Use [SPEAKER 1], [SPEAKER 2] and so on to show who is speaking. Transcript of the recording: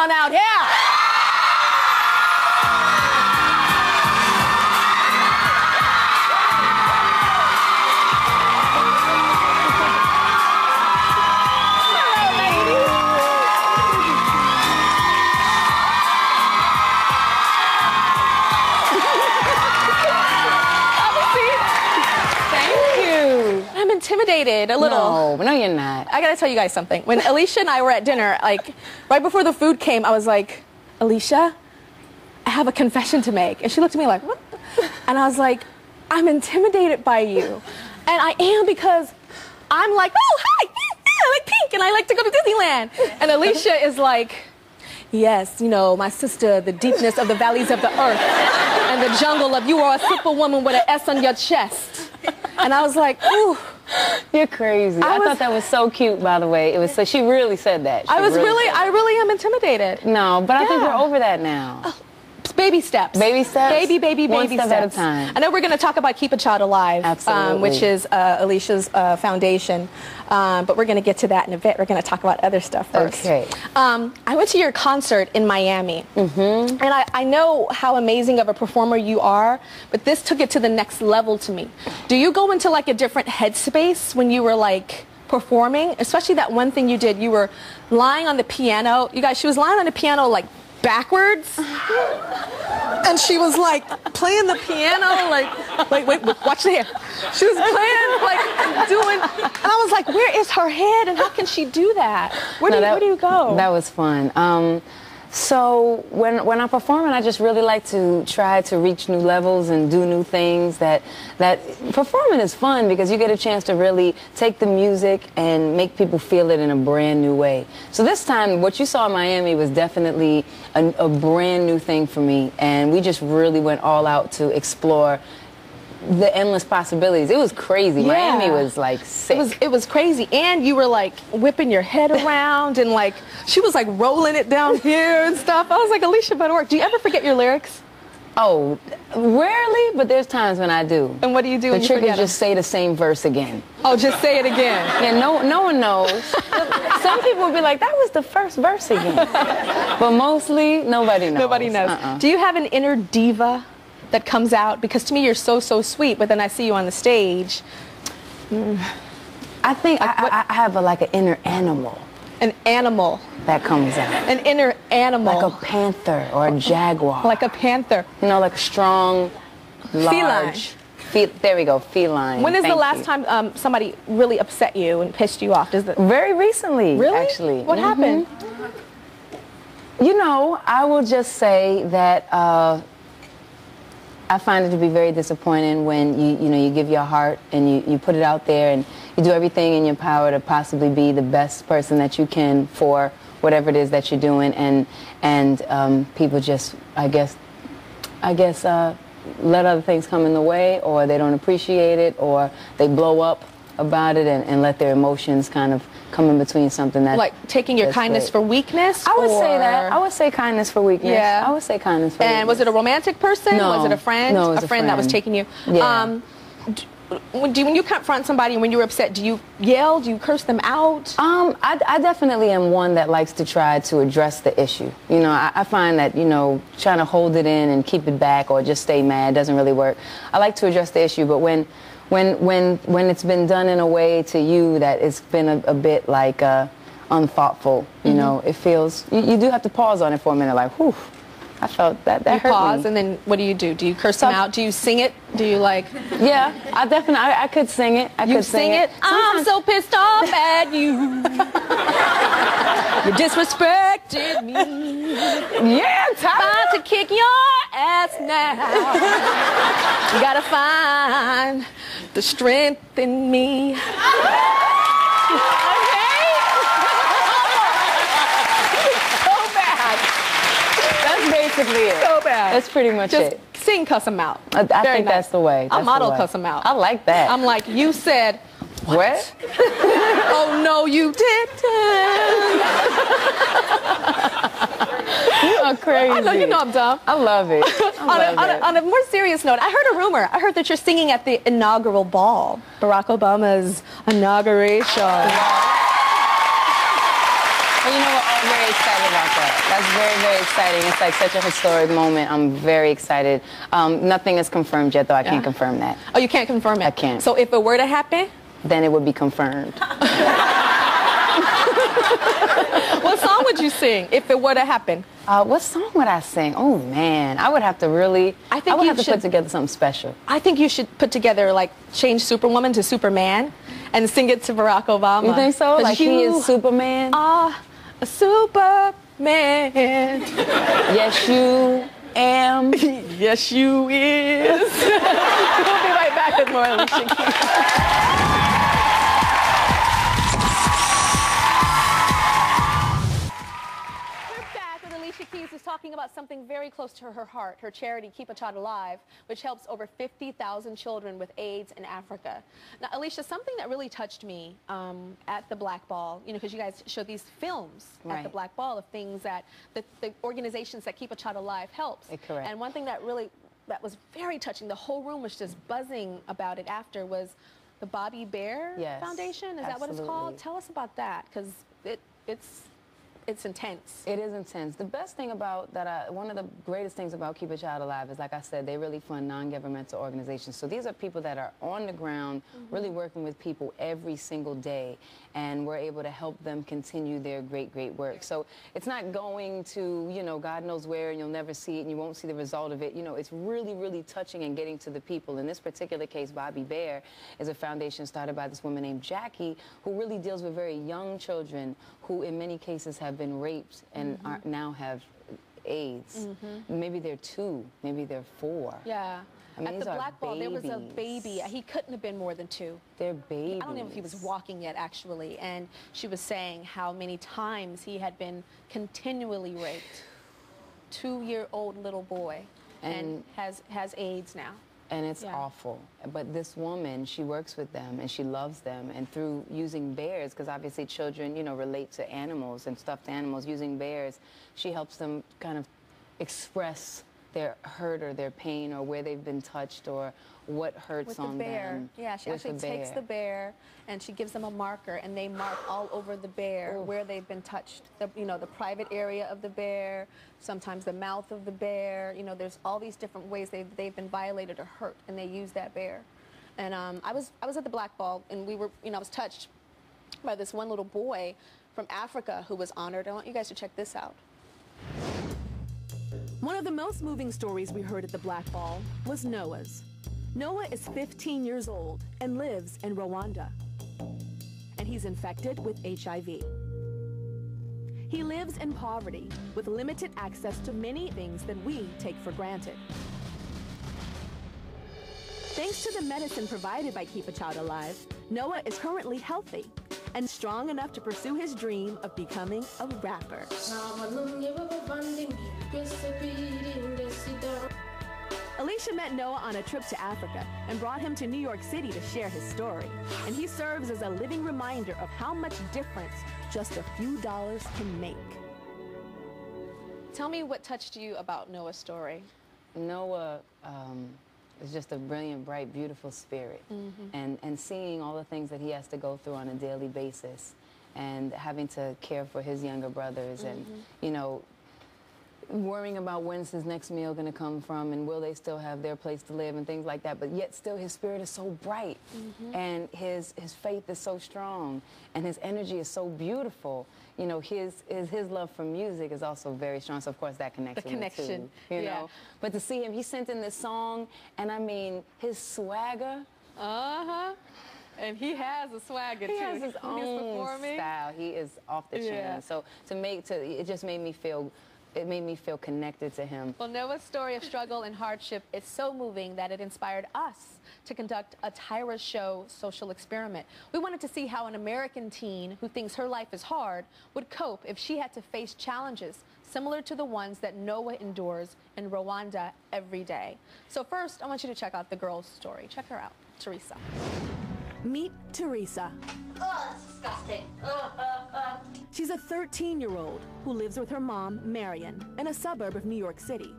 [SPEAKER 1] on out here. Intimidated a little.
[SPEAKER 2] No, you're not.
[SPEAKER 1] I gotta tell you guys something. When Alicia and I were at dinner, like right before the food came, I was like, Alicia, I have a confession to make. And she looked at me like, what? And I was like, I'm intimidated by you. And I am because I'm like, oh, hi, I like pink and I like to go to Disneyland. And Alicia is like, yes, you know, my sister, the deepness of the valleys of the earth and the jungle of you are a simple woman with an S on your chest. And I was like, ooh.
[SPEAKER 2] You're crazy. I thought that was so cute, by the way. It was so, she really said that.
[SPEAKER 1] I really am intimidated.
[SPEAKER 2] No, but I think we're over that now.
[SPEAKER 1] Baby steps.
[SPEAKER 2] Baby steps?
[SPEAKER 1] Baby
[SPEAKER 2] One step
[SPEAKER 1] steps.
[SPEAKER 2] at a time.
[SPEAKER 1] I know we're going to talk about Keep a Child Alive, which is Alicia's foundation, but we're going to get to that in a bit. We're going to talk about other stuff first.
[SPEAKER 2] Okay.
[SPEAKER 1] I went to your concert in Miami, and I know how amazing of a performer you are, but this took it to the next level to me. Do you go into like a different headspace when you were like performing? Especially that one thing you did, you were lying on the piano. You guys, she was lying on the piano like backwards, and she was like playing the piano like wait, watch the hair. She was playing like doing, and I was like, where is her head and how can she do that? Where do you go?
[SPEAKER 2] That was fun. So when I'm performing, I just really like to try to reach new levels and do new things. That performing is fun because you get a chance to really take the music and make people feel it in a brand new way. So this time, what you saw in Miami was definitely a brand new thing for me, and we just really went all out to explore the endless possibilities. It was crazy.
[SPEAKER 1] Yeah.
[SPEAKER 2] Miami was like sick.
[SPEAKER 1] It was crazy, and you were like whipping your head around, and like she was like rolling it down here and stuff. I was like, Alicia, better work. Do you ever forget your lyrics?
[SPEAKER 2] Oh, rarely, but there's times when I do.
[SPEAKER 1] And what do you do?
[SPEAKER 2] The trick is just say the same verse again.
[SPEAKER 1] Oh, just say it again.
[SPEAKER 2] Yeah, no one knows. Some people will be like, that was the first verse again. But mostly, nobody knows.
[SPEAKER 1] Nobody knows. Do you have an inner diva that comes out? Because to me, you're so sweet, but then I see you on the stage.
[SPEAKER 2] I think I have like an inner animal.
[SPEAKER 1] An animal.
[SPEAKER 2] That comes out.
[SPEAKER 1] An inner animal.
[SPEAKER 2] Like a panther or a jaguar.
[SPEAKER 1] Like a panther.
[SPEAKER 2] You know, like a strong, large.
[SPEAKER 1] Feline.
[SPEAKER 2] There we go, feline.
[SPEAKER 1] When is the last time somebody really upset you and pissed you off?
[SPEAKER 2] Very recently,
[SPEAKER 1] really?
[SPEAKER 2] Actually.
[SPEAKER 1] What happened?
[SPEAKER 2] You know, I will just say that I find it to be very disappointing when you give your heart and you put it out there and you do everything in your power to possibly be the best person that you can for whatever it is that you're doing, and people just, I guess, let other things come in the way, or they don't appreciate it, or they blow up about it and let their emotions kind of come in between something that...
[SPEAKER 1] Like taking your kindness for weakness?
[SPEAKER 2] I would say that. I would say kindness for weakness.
[SPEAKER 1] Yeah.
[SPEAKER 2] I would say kindness for weakness.
[SPEAKER 1] And was it a romantic person?
[SPEAKER 2] No.
[SPEAKER 1] Was it a friend?
[SPEAKER 2] No, it was
[SPEAKER 1] a friend that was taking you?
[SPEAKER 2] Yeah.
[SPEAKER 1] When you confront somebody and when you're upset, do you yell? Do you curse them out?
[SPEAKER 2] I definitely am one that likes to try to address the issue. You know, I find that, trying to hold it in and keep it back or just stay mad doesn't really work. I like to address the issue, but when it's been done in a way to you that it's been a bit like unthoughtful, you know, it feels, you do have to pause on it for a minute, like, whew, I felt that hurt me.
[SPEAKER 1] You pause, and then what do? Do you curse them out? Do you sing it? Do you like...
[SPEAKER 2] Yeah, I could sing it. I could sing it.
[SPEAKER 1] I'm so pissed off at you. You disrespected me.
[SPEAKER 2] Yeah, Tyra.
[SPEAKER 1] About to kick your ass now. You gotta find the strength in me.
[SPEAKER 2] Basically it.
[SPEAKER 1] So bad.
[SPEAKER 2] That's pretty much it.
[SPEAKER 1] Sing cuss them out.
[SPEAKER 2] I think that's the way.
[SPEAKER 1] I'll model cuss them out.
[SPEAKER 2] I like that.
[SPEAKER 1] I'm like, you said,
[SPEAKER 2] what?
[SPEAKER 1] Oh, no, you didn't.
[SPEAKER 2] You are crazy.
[SPEAKER 1] I know, I'm dumb.
[SPEAKER 2] I love it.
[SPEAKER 1] On a more serious note, I heard a rumor. I heard that you're singing at the inaugural ball, Barack Obama's inauguration.
[SPEAKER 2] Well, you know what? I'm very excited about that. That's very, very exciting. It's like such a historic moment. I'm very excited. Nothing is confirmed yet, though. I can't confirm that.
[SPEAKER 1] Oh, you can't confirm it?
[SPEAKER 2] I can't.
[SPEAKER 1] So if it were to happen?
[SPEAKER 2] Then it would be confirmed.
[SPEAKER 1] What song would you sing if it were to happen?
[SPEAKER 2] What song would I sing? Oh, man. I would have to really, I would have to put together something special.
[SPEAKER 1] I think you should put together, like, change Superwoman to Superman and sing it to Barack Obama.
[SPEAKER 2] You think so? Like he is Superman?
[SPEAKER 1] Ah, a Superman.
[SPEAKER 2] Yes, you am.
[SPEAKER 1] Yes, you is. We'll be right back with more Alicia Keys. Alicia Keys is talking about something very close to her heart, her charity, Keep a Child Alive, which helps over 50,000 children with AIDS in Africa. Now, Alicia, something that really touched me at the Black Ball, you know, because you guys show these films at the Black Ball of things that the organizations that Keep a Child Alive helps.
[SPEAKER 2] Correct.
[SPEAKER 1] And one thing that was very touching, the whole room was just buzzing about it after, was the Bobby Bear Foundation. Is that what it's called? Tell us about that, because it's intense.
[SPEAKER 2] It is intense. The best thing about that, one of the greatest things about Keep a Child Alive is, like I said, they really fund non-governmental organizations. So these are people that are on the ground, really working with people every single day, and we're able to help them continue their great, great work. So it's not going to, you know, God knows where, and you'll never see it, and you won't see the result of it. You know, it's really, really touching and getting to the people. In this particular case, Bobby Bear is a foundation started by this woman named Jackie, who really deals with very young children who, in many cases, have been raped and now have AIDS. Maybe they're 2, maybe they're 4.
[SPEAKER 1] Yeah.
[SPEAKER 2] I mean,
[SPEAKER 1] at the Black Ball, there was a baby. He couldn't have been more than 2.
[SPEAKER 2] They're babies.
[SPEAKER 1] I don't know if he was walking yet, actually. And she was saying how many times he had been continually raped. 2-year-old little boy, and has AIDS now.
[SPEAKER 2] And it's awful. But this woman, she works with them and she loves them. And through using bears, because obviously children, you know, relate to animals and stuffed animals, using bears, she helps them kind of express their hurt or their pain or where they've been touched or what hurts on them.
[SPEAKER 1] Yeah, she actually takes the bear and she gives them a marker, and they mark all over the bear where they've been touched. You know, the private area of the bear, sometimes the mouth of the bear. You know, there's all these different ways they've been violated or hurt, and they use that bear. And I was at the Black Ball, and we were, you know, I was touched by this one little boy from Africa who was honored. I want you guys to check this out. One of the most moving stories we heard at the Black Ball was Noah's. Noah is 15 years old and lives in Rwanda. And he's infected with HIV. He lives in poverty with limited access to many things that we take for granted. Thanks to the medicine provided by Keep a Child Alive, Noah is currently healthy and strong enough to pursue his dream of becoming a rapper. Alicia met Noah on a trip to Africa and brought him to New York City to share his story. And he serves as a living reminder of how much difference just a few dollars can make. Tell me what touched you about Noah's story.
[SPEAKER 2] Noah is just a brilliant, bright, beautiful spirit. And seeing all the things that he has to go through on a daily basis and having to care for his younger brothers and, you know, worrying about when's his next meal going to come from and will they still have their place to live and things like that. But yet still his spirit is so bright and his faith is so strong and his energy is so beautiful. You know, his love for music is also very strong. So, of course, that connects with me, too, you know. But to see him, he sent in this song, and, I mean, his swagger.
[SPEAKER 1] And he has a swagger, too.
[SPEAKER 2] He has his own style. He is off the chain. So, it just made me feel... It made me feel connected to him.
[SPEAKER 1] Well, Noah's story of struggle and hardship is so moving that it inspired us to conduct a Tyra Show social experiment. We wanted to see how an American teen who thinks her life is hard would cope if she had to face challenges similar to the ones that Noah endures in Rwanda every day. So first, I want you to check out the girl's story. Check her out, Teresa. Meet Teresa.
[SPEAKER 3] Oh, that's disgusting.
[SPEAKER 1] She's a 13-year-old who lives with her mom, Marion, in a suburb of New York City.